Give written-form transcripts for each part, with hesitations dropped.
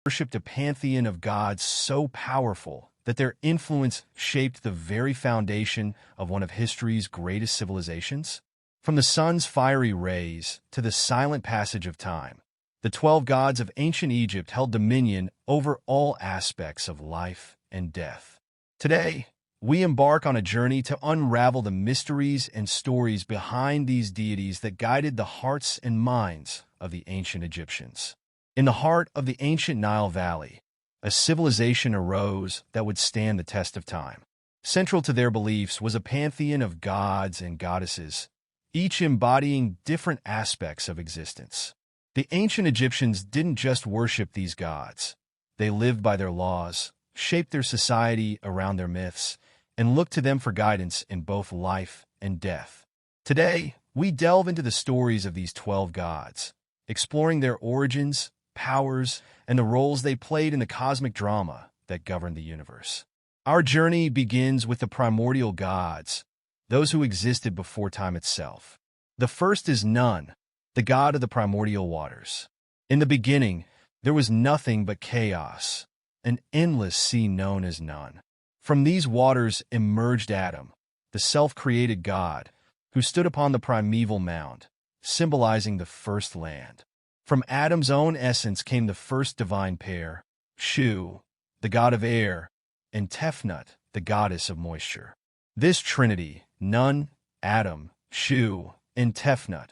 worshipped a pantheon of gods so powerful that their influence shaped the very foundation of one of history's greatest civilizations? From the sun's fiery rays to the silent passage of time, the 12 gods of ancient Egypt held dominion over all aspects of life and death. Today, we embark on a journey to unravel the mysteries and stories behind these deities that guided the hearts and minds of the ancient Egyptians. In the heart of the ancient Nile Valley, a civilization arose that would stand the test of time. Central to their beliefs was a pantheon of gods and goddesses, each embodying different aspects of existence. The ancient Egyptians didn't just worship these gods. They lived by their laws, shaped their society around their myths, and looked to them for guidance in both life and death. Today, we delve into the stories of these 12 gods, exploring their origins, powers, and the roles they played in the cosmic drama that governed the universe. Our journey begins with the primordial gods, those who existed before time itself. The first is Nun, the god of the primordial waters. In the beginning, there was nothing but chaos, an endless sea known as Nun. From these waters emerged Adam, the self-created god, who stood upon the primeval mound, symbolizing the first land. From Adam's own essence came the first divine pair, Shu, the god of air, and Tefnut, the goddess of moisture. This trinity, Nun, Adam, Shu, and Tefnut,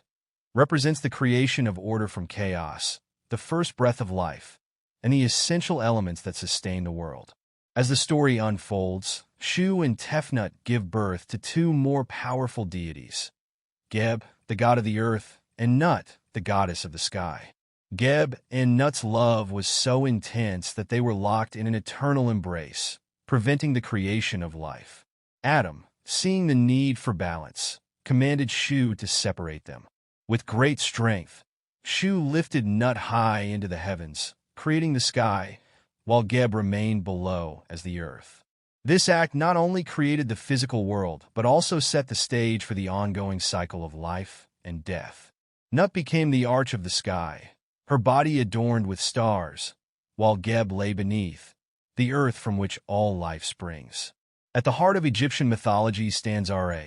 represents the creation of order from chaos, the first breath of life, and the essential elements that sustain the world. As the story unfolds, Shu and Tefnut give birth to two more powerful deities, Geb, the god of the earth, and Nut, the goddess of the sky. Geb and Nut's love was so intense that they were locked in an eternal embrace, preventing the creation of life. Adam, seeing the need for balance, commanded Shu to separate them. With great strength, Shu lifted Nut high into the heavens, creating the sky, while Geb remained below as the earth. This act not only created the physical world, but also set the stage for the ongoing cycle of life and death. Nut became the arch of the sky, her body adorned with stars, while Geb lay beneath, the earth from which all life springs. At the heart of Egyptian mythology stands Ra,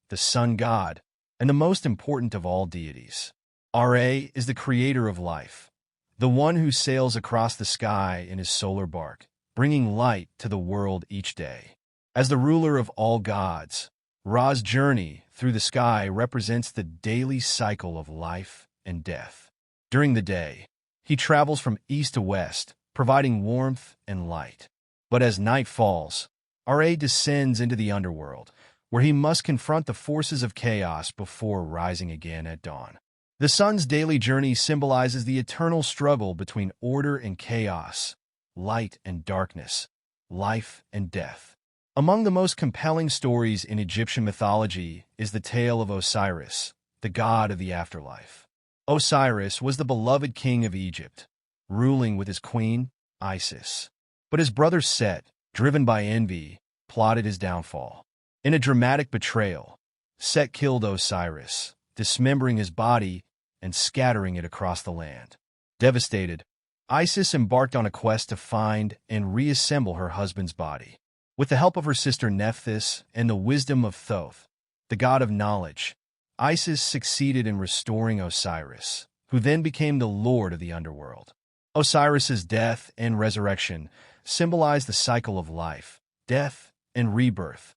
the sun god, and the most important of all deities. Ra is the creator of life, the one who sails across the sky in his solar bark, bringing light to the world each day. As the ruler of all gods, Ra's journey through the sky represents the daily cycle of life and death. During the day, he travels from east to west, providing warmth and light. But as night falls, Ra descends into the underworld, where he must confront the forces of chaos before rising again at dawn. The sun's daily journey symbolizes the eternal struggle between order and chaos, light and darkness, life and death. Among the most compelling stories in Egyptian mythology is the tale of Osiris, the god of the afterlife. Osiris was the beloved king of Egypt, ruling with his queen, Isis. But his brother Set, driven by envy, plotted his downfall. In a dramatic betrayal, Set killed Osiris, dismembering his body and scattering it across the land. Devastated, Isis embarked on a quest to find and reassemble her husband's body. With the help of her sister Nephthys and the wisdom of Thoth, the god of knowledge, Isis succeeded in restoring Osiris, who then became the lord of the underworld. Osiris's death and resurrection symbolize the cycle of life, death, and rebirth,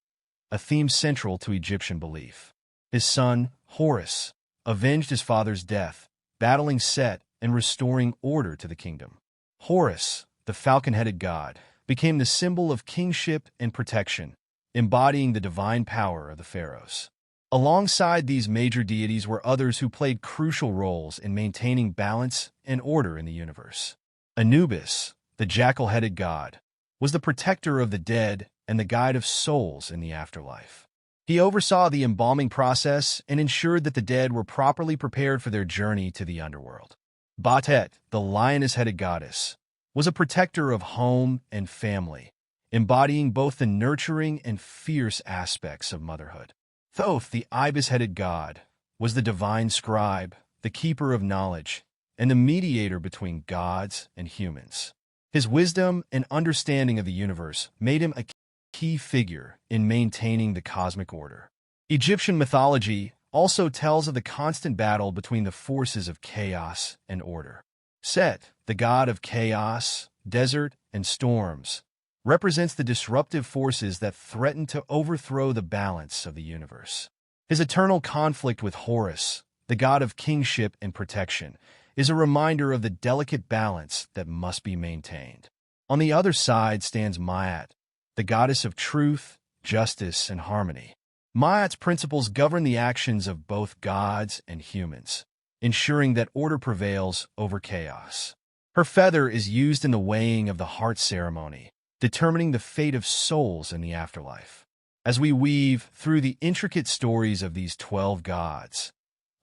a theme central to Egyptian belief. His son, Horus, avenged his father's death, battling Set and restoring order to the kingdom. Horus, the falcon-headed god, became the symbol of kingship and protection, embodying the divine power of the pharaohs. Alongside these major deities were others who played crucial roles in maintaining balance and order in the universe. Anubis, the jackal-headed god, was the protector of the dead and the guide of souls in the afterlife. He oversaw the embalming process and ensured that the dead were properly prepared for their journey to the underworld. Batet, the lioness-headed goddess, was a protector of home and family, embodying both the nurturing and fierce aspects of motherhood. Thoth, the ibis-headed god, was the divine scribe, the keeper of knowledge, and the mediator between gods and humans. His wisdom and understanding of the universe made him a key figure in maintaining the cosmic order. Egyptian mythology also tells of the constant battle between the forces of chaos and order. Set, the god of chaos, desert, and storms, represents the disruptive forces that threaten to overthrow the balance of the universe. His eternal conflict with Horus, the god of kingship and protection, is a reminder of the delicate balance that must be maintained. On the other side stands Ma'at, the goddess of truth, justice, and harmony. Ma'at's principles govern the actions of both gods and humans, ensuring that order prevails over chaos. Her feather is used in the weighing of the heart ceremony, determining the fate of souls in the afterlife. As we weave through the intricate stories of these 12 gods,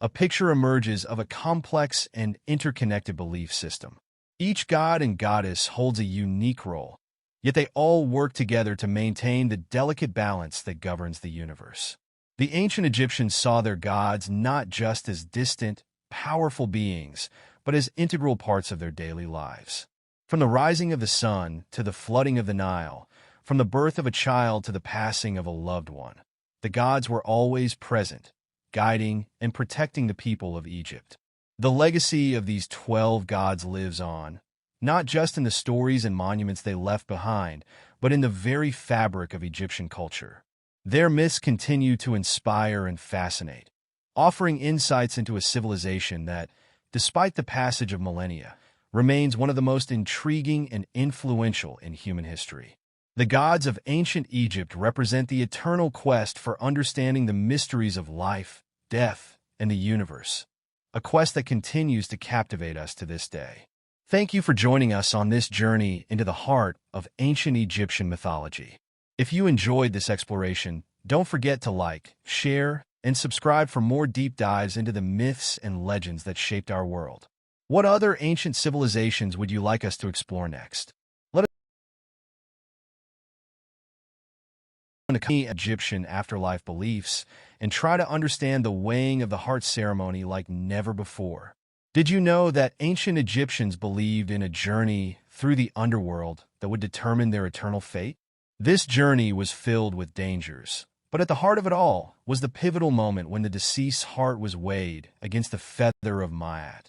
a picture emerges of a complex and interconnected belief system. Each god and goddess holds a unique role, yet they all work together to maintain the delicate balance that governs the universe. The ancient Egyptians saw their gods not just as distant, powerful beings, but as integral parts of their daily lives. From the rising of the sun to the flooding of the Nile, from the birth of a child to the passing of a loved one, the gods were always present, guiding and protecting the people of Egypt. The legacy of these 12 gods lives on, not just in the stories and monuments they left behind, but in the very fabric of Egyptian culture. Their myths continue to inspire and fascinate, offering insights into a civilization that, despite the passage of millennia, remains one of the most intriguing and influential in human history. The gods of ancient Egypt represent the eternal quest for understanding the mysteries of life, death, and the universe, a quest that continues to captivate us to this day. Thank you for joining us on this journey into the heart of ancient Egyptian mythology. If you enjoyed this exploration, don't forget to like, share, and subscribe for more deep dives into the myths and legends that shaped our world. What other ancient civilizations would you like us to explore next? Let us know Egyptian afterlife beliefs and try to understand the weighing of the heart ceremony like never before. Did you know that ancient Egyptians believed in a journey through the underworld that would determine their eternal fate? This journey was filled with dangers, but at the heart of it all was the pivotal moment when the deceased's heart was weighed against the feather of Ma'at,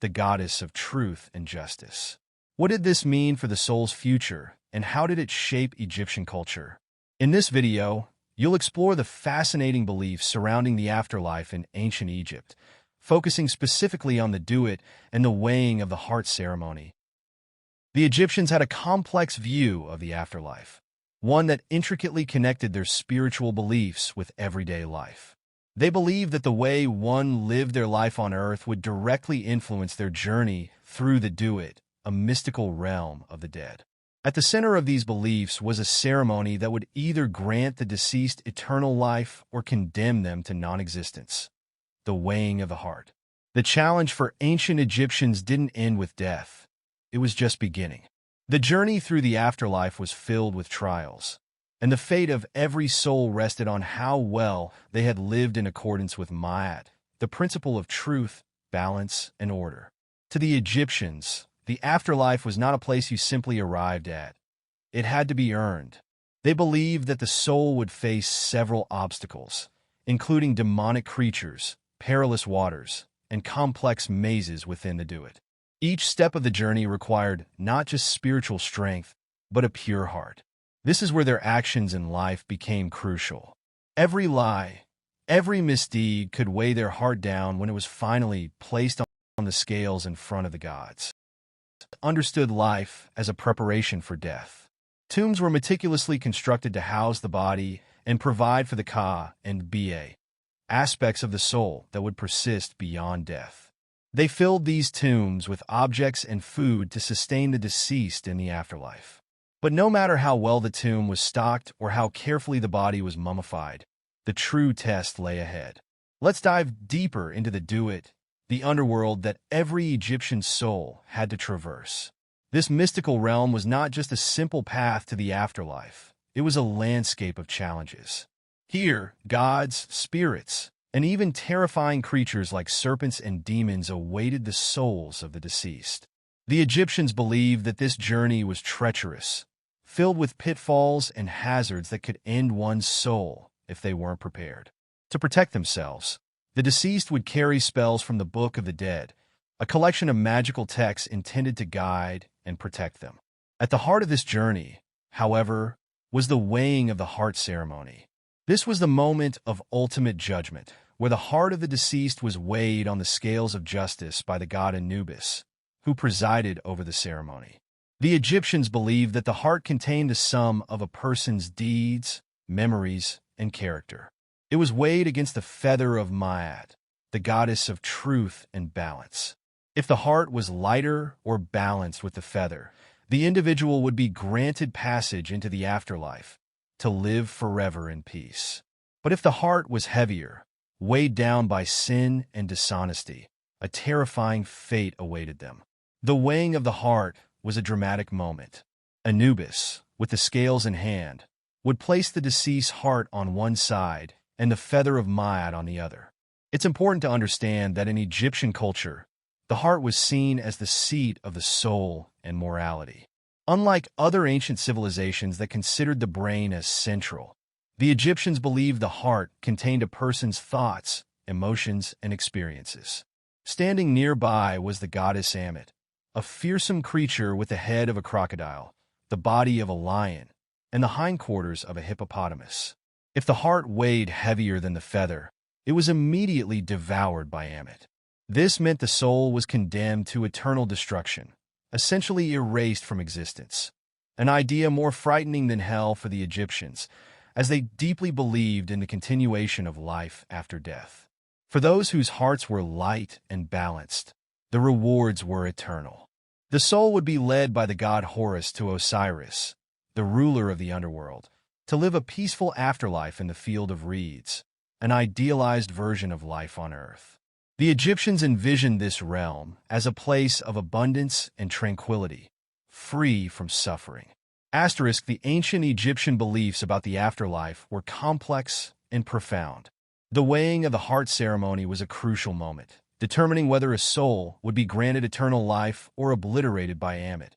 the goddess of truth and justice. What did this mean for the soul's future, and how did it shape Egyptian culture? In this video, you'll explore the fascinating beliefs surrounding the afterlife in ancient Egypt, focusing specifically on the duat and the weighing of the heart ceremony. The Egyptians had a complex view of the afterlife, one that intricately connected their spiritual beliefs with everyday life. They believed that the way one lived their life on earth would directly influence their journey through the duat, a mystical realm of the dead. At the center of these beliefs was a ceremony that would either grant the deceased eternal life or condemn them to non-existence: the weighing of the heart. The challenge for ancient Egyptians didn't end with death. It was just beginning. The journey through the afterlife was filled with trials, and the fate of every soul rested on how well they had lived in accordance with Ma'at, the principle of truth, balance, and order. To the Egyptians, the afterlife was not a place you simply arrived at. It had to be earned. They believed that the soul would face several obstacles, including demonic creatures, perilous waters, and complex mazes within the duat. Each step of the journey required not just spiritual strength, but a pure heart. This is where their actions in life became crucial. Every lie, every misdeed could weigh their heart down when it was finally placed on the scales in front of the gods. Understood life as a preparation for death. Tombs were meticulously constructed to house the body and provide for the Ka and Ba, aspects of the soul that would persist beyond death. They filled these tombs with objects and food to sustain the deceased in the afterlife. But no matter how well the tomb was stocked or how carefully the body was mummified, the true test lay ahead. Let's dive deeper into the duat, the underworld that every Egyptian soul had to traverse. This mystical realm was not just a simple path to the afterlife. It was a landscape of challenges. Here, gods, spirits, and even terrifying creatures like serpents and demons awaited the souls of the deceased. The Egyptians believed that this journey was treacherous, filled with pitfalls and hazards that could end one's soul if they weren't prepared. To protect themselves, the deceased would carry spells from the Book of the Dead, a collection of magical texts intended to guide and protect them. At the heart of this journey, however, was the weighing of the heart ceremony. This was the moment of ultimate judgment, where the heart of the deceased was weighed on the scales of justice by the god Anubis, who presided over the ceremony. The Egyptians believed that the heart contained the sum of a person's deeds, memories, and character. It was weighed against the feather of Maat, the goddess of truth and balance. If the heart was lighter or balanced with the feather, the individual would be granted passage into the afterlife, to live forever in peace. But if the heart was heavier, weighed down by sin and dishonesty, a terrifying fate awaited them. The weighing of the heart was a dramatic moment. Anubis, with the scales in hand, would place the deceased's heart on one side and the feather of Maat on the other. It's important to understand that in Egyptian culture, the heart was seen as the seat of the soul and morality. Unlike other ancient civilizations that considered the brain as central, the Egyptians believed the heart contained a person's thoughts, emotions, and experiences. Standing nearby was the goddess Ammit, a fearsome creature with the head of a crocodile, the body of a lion, and the hindquarters of a hippopotamus. If the heart weighed heavier than the feather, it was immediately devoured by Ammit. This meant the soul was condemned to eternal destruction, essentially erased from existence, an idea more frightening than hell for the Egyptians, as they deeply believed in the continuation of life after death. For those whose hearts were light and balanced, the rewards were eternal. The soul would be led by the god Horus to Osiris, the ruler of the underworld, to live a peaceful afterlife in the field of reeds, an idealized version of life on earth. The Egyptians envisioned this realm as a place of abundance and tranquility, free from suffering. The ancient Egyptian beliefs about the afterlife were complex and profound. The weighing of the heart ceremony was a crucial moment, determining whether a soul would be granted eternal life or obliterated by Ammit.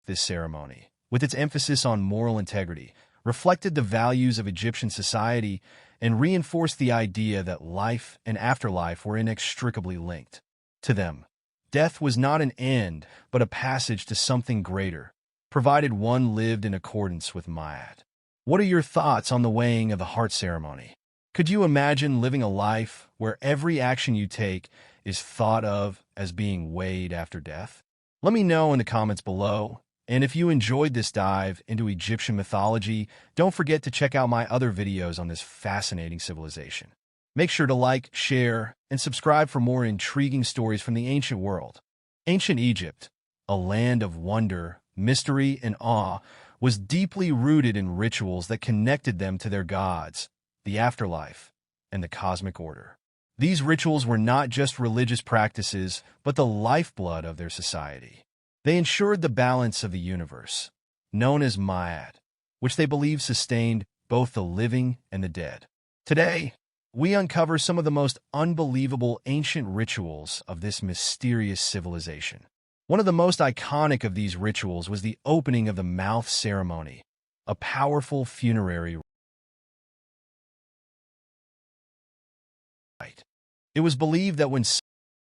This ceremony, with its emphasis on moral integrity, reflected the values of Egyptian society and reinforced the idea that life and afterlife were inextricably linked. To them, death was not an end, but a passage to something greater, provided one lived in accordance with Maat. What are your thoughts on the weighing of the heart ceremony? Could you imagine living a life where every action you take is thought of as being weighed after death? Let me know in the comments below. And if you enjoyed this dive into Egyptian mythology, don't forget to check out my other videos on this fascinating civilization. Make sure to like, share, and subscribe for more intriguing stories from the ancient world. Ancient Egypt, a land of wonder, mystery, and awe, was deeply rooted in rituals that connected them to their gods, the afterlife, and the cosmic order. These rituals were not just religious practices, but the lifeblood of their society. They ensured the balance of the universe, known as Maat, which they believed sustained both the living and the dead. Today, we uncover some of the most unbelievable ancient rituals of this mysterious civilization. One of the most iconic of these rituals was the opening of the mouth ceremony, a powerful funerary rite. It was believed that when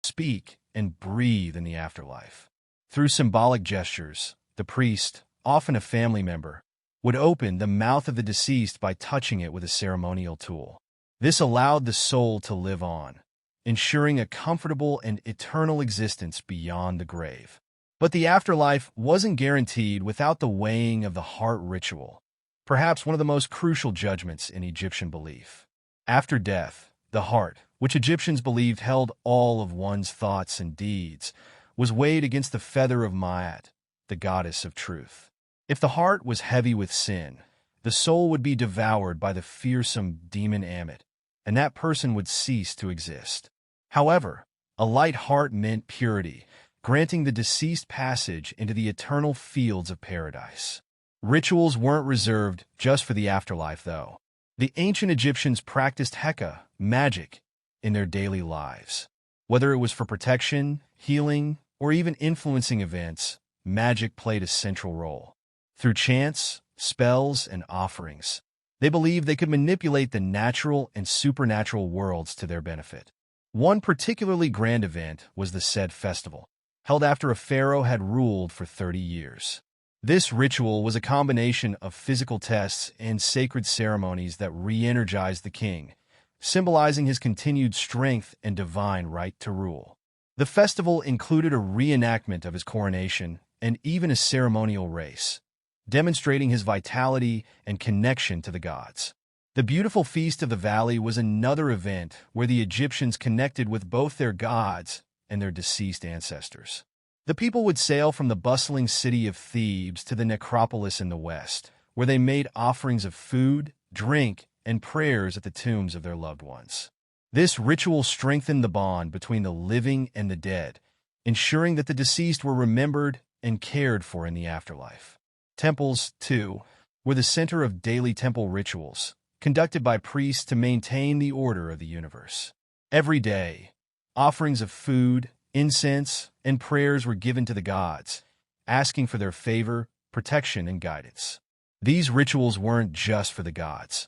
speak and breathe in the afterlife, through symbolic gestures, the priest, often a family member, would open the mouth of the deceased by touching it with a ceremonial tool. This allowed the soul to live on, ensuring a comfortable and eternal existence beyond the grave. But the afterlife wasn't guaranteed without the weighing of the heart ritual, perhaps one of the most crucial judgments in Egyptian belief. After death, the heart, which Egyptians believed held all of one's thoughts and deeds, was weighed against the feather of Maat, the goddess of truth. If the heart was heavy with sin, the soul would be devoured by the fearsome demon Ammit, and that person would cease to exist. However, a light heart meant purity, granting the deceased passage into the eternal fields of paradise. Rituals weren't reserved just for the afterlife, though. The ancient Egyptians practiced Heka, magic, in their daily lives. Whether it was for protection, healing, or even influencing events, magic played a central role. Through chants, spells, and offerings, they believed they could manipulate the natural and supernatural worlds to their benefit. One particularly grand event was the Sed Festival, held after a pharaoh had ruled for 30 years. This ritual was a combination of physical tests and sacred ceremonies that re-energized the king, symbolizing his continued strength and divine right to rule. The festival included a reenactment of his coronation and even a ceremonial race, demonstrating his vitality and connection to the gods. The beautiful Feast of the Valley was another event where the Egyptians connected with both their gods and their deceased ancestors. The people would sail from the bustling city of Thebes to the necropolis in the west, where they made offerings of food, drink, and prayers at the tombs of their loved ones. This ritual strengthened the bond between the living and the dead, ensuring that the deceased were remembered and cared for in the afterlife. Temples, too, were the center of daily temple rituals, conducted by priests to maintain the order of the universe. Every day, offerings of food, incense, and prayers were given to the gods, asking for their favor, protection, and guidance. These rituals weren't just for the gods.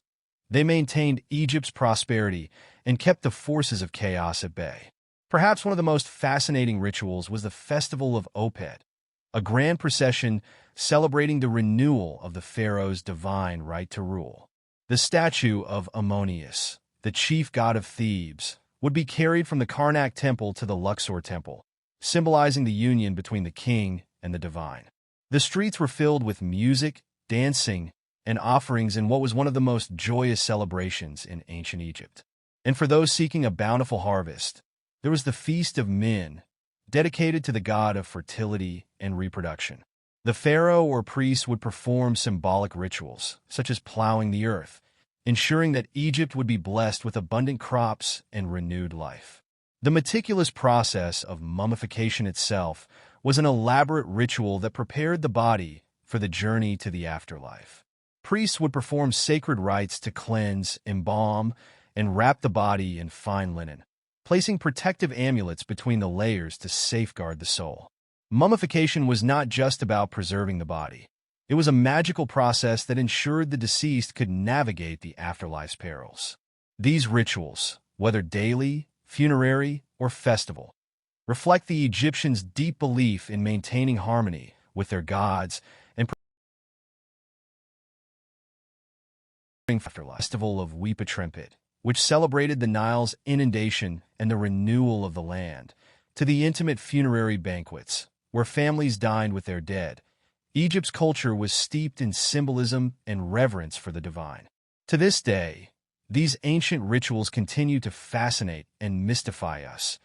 They maintained Egypt's prosperity and kept the forces of chaos at bay. Perhaps one of the most fascinating rituals was the Festival of Opet, a grand procession celebrating the renewal of the pharaoh's divine right to rule. The statue of Ammonius, the chief god of Thebes, would be carried from the Karnak temple to the Luxor temple, symbolizing the union between the king and the divine. The streets were filled with music, dancing, and offerings in what was one of the most joyous celebrations in ancient Egypt. And for those seeking a bountiful harvest, there was the Feast of Min, dedicated to the god of fertility and reproduction. The pharaoh or priest would perform symbolic rituals, such as plowing the earth, ensuring that Egypt would be blessed with abundant crops and renewed life. The meticulous process of mummification itself was an elaborate ritual that prepared the body for the journey to the afterlife. Priests would perform sacred rites to cleanse, embalm, and wrap the body in fine linen, placing protective amulets between the layers to safeguard the soul. Mummification was not just about preserving the body. It was a magical process that ensured the deceased could navigate the afterlife's perils. These rituals, whether daily, funerary, or festival, reflect the Egyptians' deep belief in maintaining harmony with their gods and preparing for the Festival of Weepatrempet, which celebrated the Nile's inundation and the renewal of the land, to the intimate funerary banquets, where families dined with their dead. Egypt's culture was steeped in symbolism and reverence for the divine. To this day, these ancient rituals continue to fascinate and mystify us,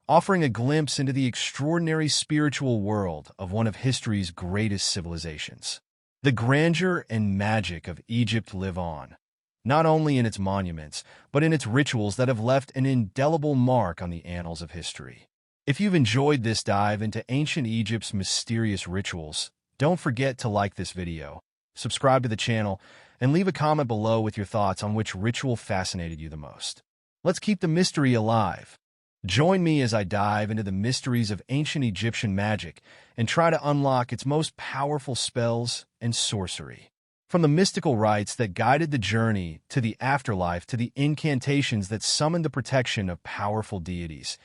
offering a glimpse into the extraordinary spiritual world of one of history's greatest civilizations. The grandeur and magic of Egypt live on, not only in its monuments, but in its rituals that have left an indelible mark on the annals of history. If you've enjoyed this dive into ancient Egypt's mysterious rituals, don't forget to like this video, subscribe to the channel, and leave a comment below with your thoughts on which ritual fascinated you the most. Let's keep the mystery alive. Join me as I dive into the mysteries of ancient Egyptian magic and try to unlock its most powerful spells and sorcery. From the mystical rites that guided the journey to the afterlife to the incantations that summoned the protection of powerful deities,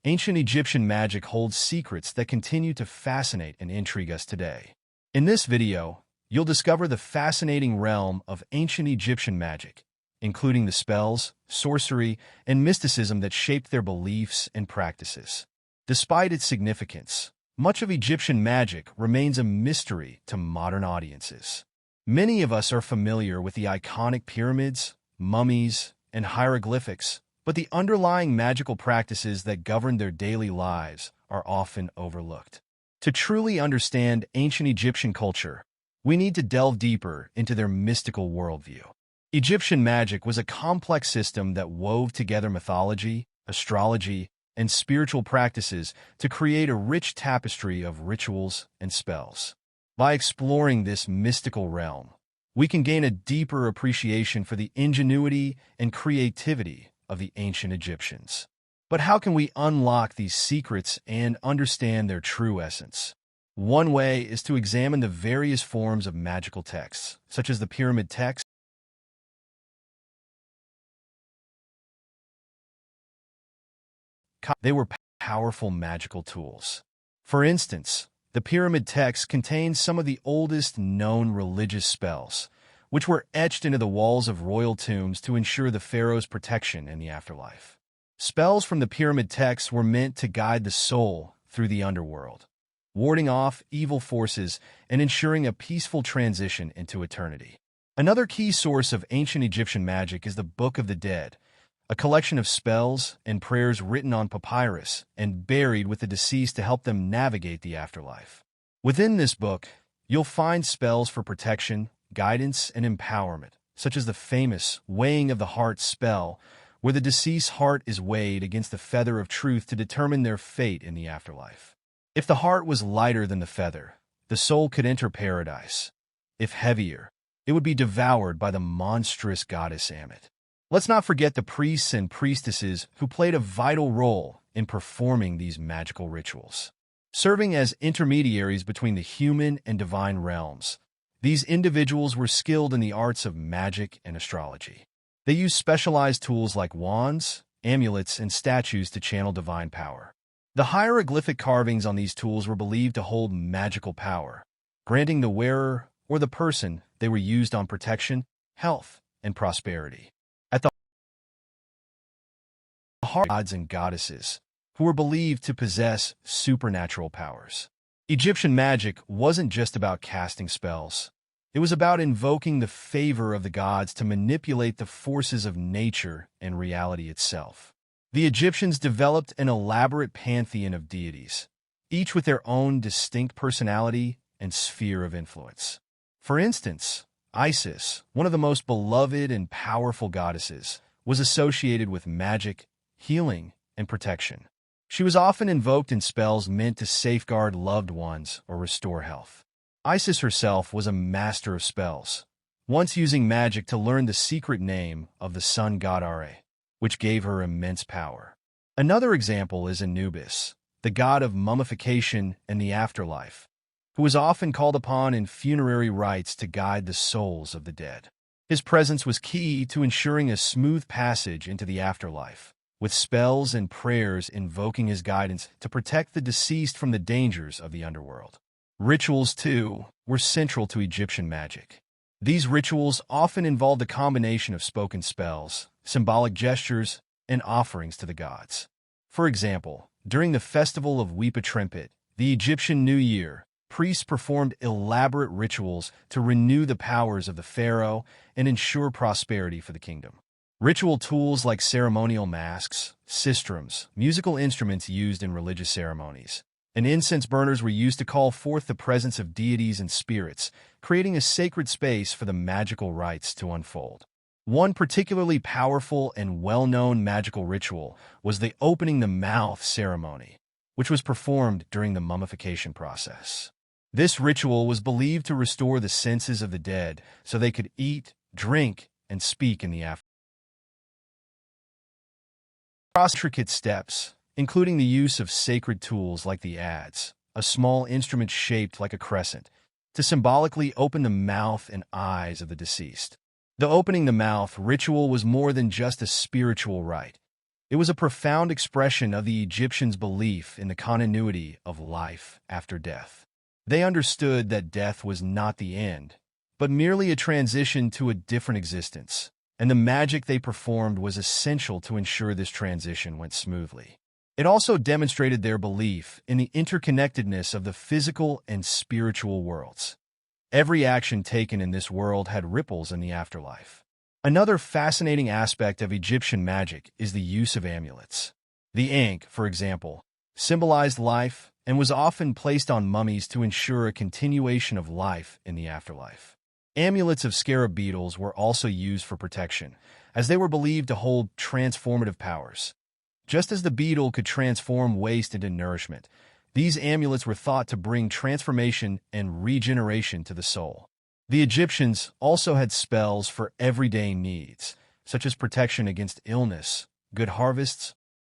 ancient Egyptian magic holds secrets that continue to fascinate and intrigue us today. In this video, you'll discover the fascinating realm of ancient Egyptian magic, including the spells, sorcery, and mysticism that shaped their beliefs and practices. Despite its significance, much of Egyptian magic remains a mystery to modern audiences. Many of us are familiar with the iconic pyramids, mummies, and hieroglyphics, but the underlying magical practices that govern their daily lives are often overlooked. To truly understand ancient Egyptian culture, we need to delve deeper into their mystical worldview. Egyptian magic was a complex system that wove together mythology, astrology, and spiritual practices to create a rich tapestry of rituals and spells. By exploring this mystical realm, we can gain a deeper appreciation for the ingenuity and creativity of the ancient Egyptians. But how can we unlock these secrets and understand their true essence? One way is to examine the various forms of magical texts, such as the pyramid text. They were powerful magical tools. For instance, the pyramid text contains some of the oldest known religious spells, which were etched into the walls of royal tombs to ensure the pharaoh's protection in the afterlife. Spells from the pyramid text were meant to guide the soul through the underworld, warding off evil forces and ensuring a peaceful transition into eternity. Another key source of ancient Egyptian magic is the Book of the Dead, a collection of spells and prayers written on papyrus and buried with the deceased to help them navigate the afterlife. Within this book, you'll find spells for protection, guidance, and empowerment, such as the famous weighing of the heart spell, where the deceased's heart is weighed against the feather of truth to determine their fate in the afterlife. If the heart was lighter than the feather, the soul could enter paradise. If heavier, it would be devoured by the monstrous goddess Ammit. Let's not forget the priests and priestesses who played a vital role in performing these magical rituals. Serving as intermediaries between the human and divine realms, these individuals were skilled in the arts of magic and astrology. They used specialized tools like wands, amulets, and statues to channel divine power. The hieroglyphic carvings on these tools were believed to hold magical power, granting the wearer or the person they were used on protection, health, and prosperity. At the heart of gods and goddesses, who were believed to possess supernatural powers. Egyptian magic wasn't just about casting spells. It was about invoking the favor of the gods to manipulate the forces of nature and reality itself. The Egyptians developed an elaborate pantheon of deities, each with their own distinct personality and sphere of influence. For instance, Isis, one of the most beloved and powerful goddesses, was associated with magic, healing, and protection. She was often invoked in spells meant to safeguard loved ones or restore health. Isis herself was a master of spells, once using magic to learn the secret name of the sun god Ra, which gave her immense power. Another example is Anubis, the god of mummification and the afterlife, who was often called upon in funerary rites to guide the souls of the dead. His presence was key to ensuring a smooth passage into the afterlife, with spells and prayers invoking his guidance to protect the deceased from the dangers of the underworld. Rituals, too, were central to Egyptian magic. These rituals often involved a combination of spoken spells, symbolic gestures, and offerings to the gods. For example, during the festival of Weepa Trempet, the Egyptian New Year, priests performed elaborate rituals to renew the powers of the pharaoh and ensure prosperity for the kingdom. Ritual tools like ceremonial masks, sistrums, musical instruments used in religious ceremonies, and incense burners were used to call forth the presence of deities and spirits, creating a sacred space for the magical rites to unfold. One particularly powerful and well-known magical ritual was the opening the mouth ceremony, which was performed during the mummification process. This ritual was believed to restore the senses of the dead so they could eat, drink, and speak in the afterlife. Intricate steps, including the use of sacred tools like the adze, a small instrument shaped like a crescent, to symbolically open the mouth and eyes of the deceased. The opening the mouth ritual was more than just a spiritual rite. It was a profound expression of the Egyptians' belief in the continuity of life after death. They understood that death was not the end, but merely a transition to a different existence, and the magic they performed was essential to ensure this transition went smoothly. It also demonstrated their belief in the interconnectedness of the physical and spiritual worlds. Every action taken in this world had ripples in the afterlife. Another fascinating aspect of Egyptian magic is the use of amulets. The ankh, for example, symbolized life and was often placed on mummies to ensure a continuation of life in the afterlife. Amulets of scarab beetles were also used for protection, as they were believed to hold transformative powers. Just as the beetle could transform waste into nourishment, these amulets were thought to bring transformation and regeneration to the soul. The Egyptians also had spells for everyday needs, such as protection against illness, good harvests,